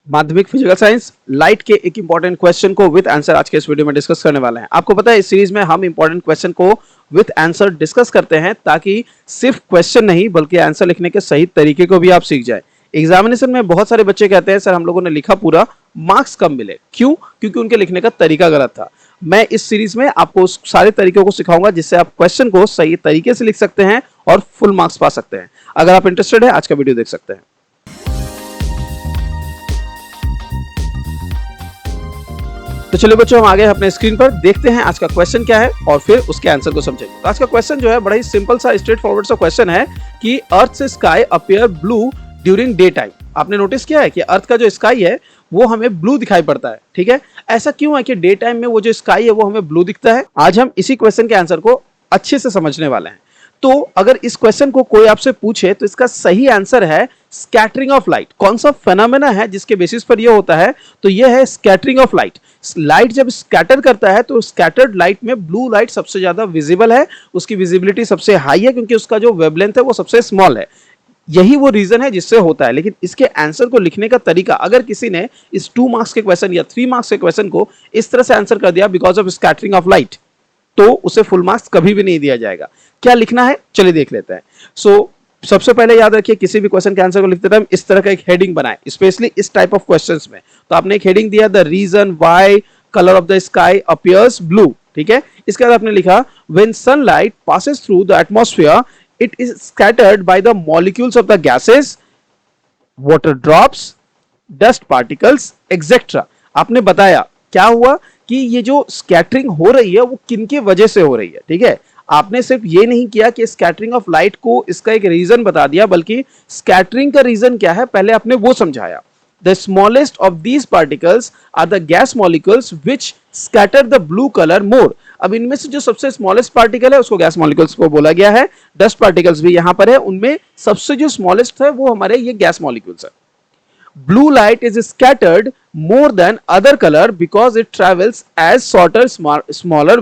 माध्यमिक physical science light के एक इंपॉर्टेंट क्वेश्चन को विद आंसर आज के इस वीडियो में डिस्कस करने वाले हैं। आपको पता है इस सीरीज में हम इंपॉर्टेंट क्वेश्चन को विद आंसर डिस्कस करते हैं ताकि सिर्फ क्वेश्चन नहीं बल्कि आंसर लिखने के सही तरीके को भी आप सीख जाए। एग्जामिनेशन में बहुत सारे बच्चे कहते हैं सर हम लोगों ने लिखा पूरा, मार्क्स कम मिले। क्यों? क्योंकि उनके लिखने का तरीका गलत था। मैं इस सीरीज में आपको उस सारे तरीकों को सिखाऊंगा जिससे आप क्वेश्चन को सही तरीके से लिख सकते हैं और फुल मार्क्स पा सकते हैं। अगर आप इंटरेस्टेड है आज का वीडियो देख सकते हैं। तो चलिए बच्चों, हम आगे अपने स्क्रीन पर देखते हैं आज का क्वेश्चन क्या है और फिर उसके आंसर को समझेंगे। तो आज का क्वेश्चन जो है बड़ा ही सिंपल सा स्ट्रेट फॉरवर्ड सा क्वेश्चन है कि अर्थ से sky appear blue during day time. आपने नोटिस किया है कि अर्थ का जो स्काई है वो हमें ब्लू दिखाई पड़ता है, ठीक है। ऐसा क्यों है कि डे टाइम में वो जो स्काई है वो हमें ब्लू दिखता है? आज हम इसी क्वेश्चन के आंसर को अच्छे से समझने वाले हैं। तो अगर इस क्वेश्चन को कोई आपसे पूछे तो इसका सही आंसर है स्कैटरिंग ऑफ लाइट। कौन सा फेनोमेना है जिसके बेसिस पर यह होता है? तो यह है स्कैटरिंग ऑफ लाइट। लाइट जब स्कैटर करता है तो स्कैटर्ड लाइट में ब्लू लाइट सबसे ज्यादा विजिबल है, उसकी विजिबिलिटी सबसे हाई है क्योंकि उसका जो वेवलेंथ है वो सबसे स्मॉल है। यही वो रीजन है जिससे होता है। लेकिन इसके आंसर को लिखने का तरीका, अगर किसी ने इस 2 मार्क्स के क्वेश्चन या 3 मार्क्स के क्वेश्चन को इस तरह से आंसर कर दिया because of scattering of light, तो उसे फुल मार्क्स कभी भी नहीं दिया जाएगा। क्या लिखना है चलिए देख लेते हैं। सबसे पहले याद रखिए किसी भी क्वेश्चन के आंसर को लिखते टाइम इस तरह का एक हेडिंग बनाएं, स्पेशली इस टाइप ऑफ क्वेश्चंस में। तो आपने एक हेडिंग दिया the reason why colour of the sky appears blue, ठीक है। इसके बाद आपने लिखा when sunlight passes through the atmosphere it is scattered by the molecules of the gases, water drops, dust particles etcetera. आपने बताया क्या हुआ कि ये जो स्कैटरिंग हो रही है वो किनके वजह से हो रही है, ठीक है। आपने सिर्फ ये नहीं किया कि स्कैटरिंग ऑफ लाइट को इसका एक रीजन बता दिया, बल्कि स्कैटरिंग का रीजन क्या है पहले आपने वो समझाया। The smallest of these particles are the gas molecules which scatter the blue colour more. अब इनमें से जो सबसे स्मॉलेस्ट पार्टिकल है उसको गैस मॉलिक्यूल्स को बोला गया है। डस्ट पार्टिकल्स भी यहां पर है, उनमें सबसे जो स्मॉलेस्ट है वो हमारे ये गैस मॉलिक्यूल्स है। Blue light is scattered more than other color because it travels as shorter smaller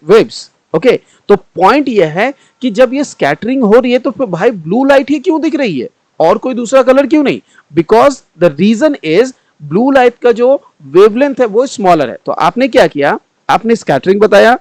waves. Okay, तो पॉइंट ये है कि जब ये स्कैटरिंग हो रही है तो फिर भाई ब्लू लाइट ही क्यों दिख रही है और कोई दूसरा कलर क्यों नहीं? Because the reason is blue light का जो वेवलेंथ है वो स्मॉलर है। तो आपने क्या किया, आपने स्कैटरिंग बताया,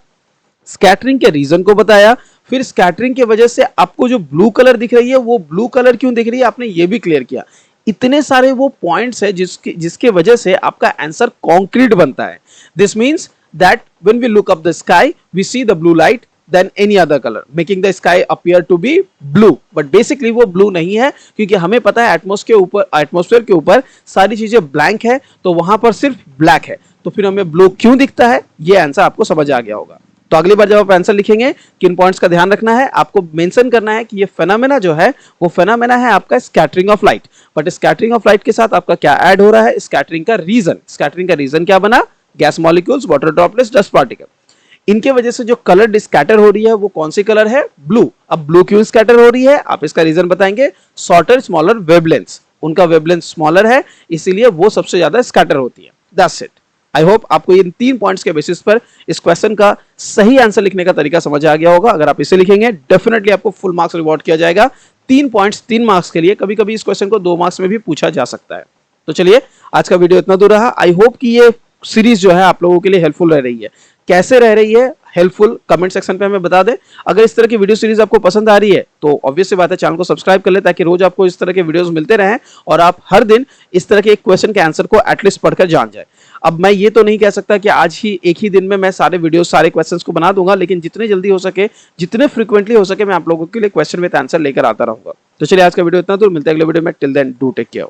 स्कैटरिंग के रीजन को बताया, फिर स्कैटरिंग की वजह से आपको जो ब्लू कलर दिख रही है वो ब्लू कलर क्यों दिख रही है आपने ये भी क्लियर किया। इतने सारे वो पॉइंट्स है जिसके वजह से आपका आंसर कॉन्क्रीट बनता है। This means that when we look up the sky we see the blue light then any other colour making the sky appear to be blue, but basically वो ब्लू नहीं है क्योंकि हमें पता है एटमॉस्फेयर के ऊपर सारी चीजें ब्लैंक है तो वहां पर सिर्फ ब्लैक है। तो फिर हमें ब्लू क्यों दिखता है ये आंसर आपको समझ आ गया होगा। तो अगली बार जब आप आंसर लिखेंगे किन पॉइंट्स का ध्यान रखना है, आपको मेंशन करना है कि ये फेनोमेना जो है वो फेनोमेना है आपका scattering of light. But scattering of light के साथ आपका क्या ऐड हो रहा है? स्कैटरिंग का रीजन। स्कैटरिंग का रीजन क्या बना? Gas molecules, water droplets, dust particle. इनके वजह से जो कलर स्कैटर हो रही है वो कौन सी कलर है? ब्लू। अब ब्लू क्यों स्कैटर हो रही है आप इसका रीजन बताएंगे। शॉर्टर स्मॉलर वेवलेंथ, उनका वेवलेंथ स्मॉलर है इसीलिए वो सबसे ज्यादा स्कैटर होती है। That's it. आई होप आपको इन 3 पॉइंट्स के बेसिस पर इस क्वेश्चन का सही आंसर लिखने का तरीका समझ आ गया होगा। अगर आप इसे लिखेंगे डेफिनेटली आपको फुल मार्क्स रिवॉर्ड किया जाएगा। 3 पॉइंट्स 3 मार्क्स के लिए, कभी कभी इस क्वेश्चन को 2 मार्क्स में भी पूछा जा सकता है। तो चलिए आज का वीडियो इतना दूर रहा। आई होप कि ये सीरीज जो है आप लोगों के लिए हेल्पफुल रह रही है। कैसे रह रही है हेल्पफुल कमेंट सेक्शन पे हमें बता दें। अगर इस तरह की वीडियो सीरीज आपको पसंद आ रही है तो ऑब्वियस सी बात है चैनल को सब्सक्राइब कर ले ताकि रोज आपको इस तरह के वीडियोस मिलते रहें और आप हर दिन इस तरह के एक क्वेश्चन के आंसर को एटलीस्ट पढ़कर जान जाए। अब मैं ये तो नहीं कह सकता कि आज ही एक ही दिन में मैं सारे वीडियोस सारे क्वेश्चंस को बना दूंगा, लेकिन जितने जल्दी हो सके, जितने फ्रीक्वेंटली हो सके मैं आप लोगों के लिए क्वेश्चन विद आंसर लेकर आता रहूंगा। तो चलिए आज का वीडियो इतना दूर, मिलते हैं अगले वीडियो में। Till then do take care.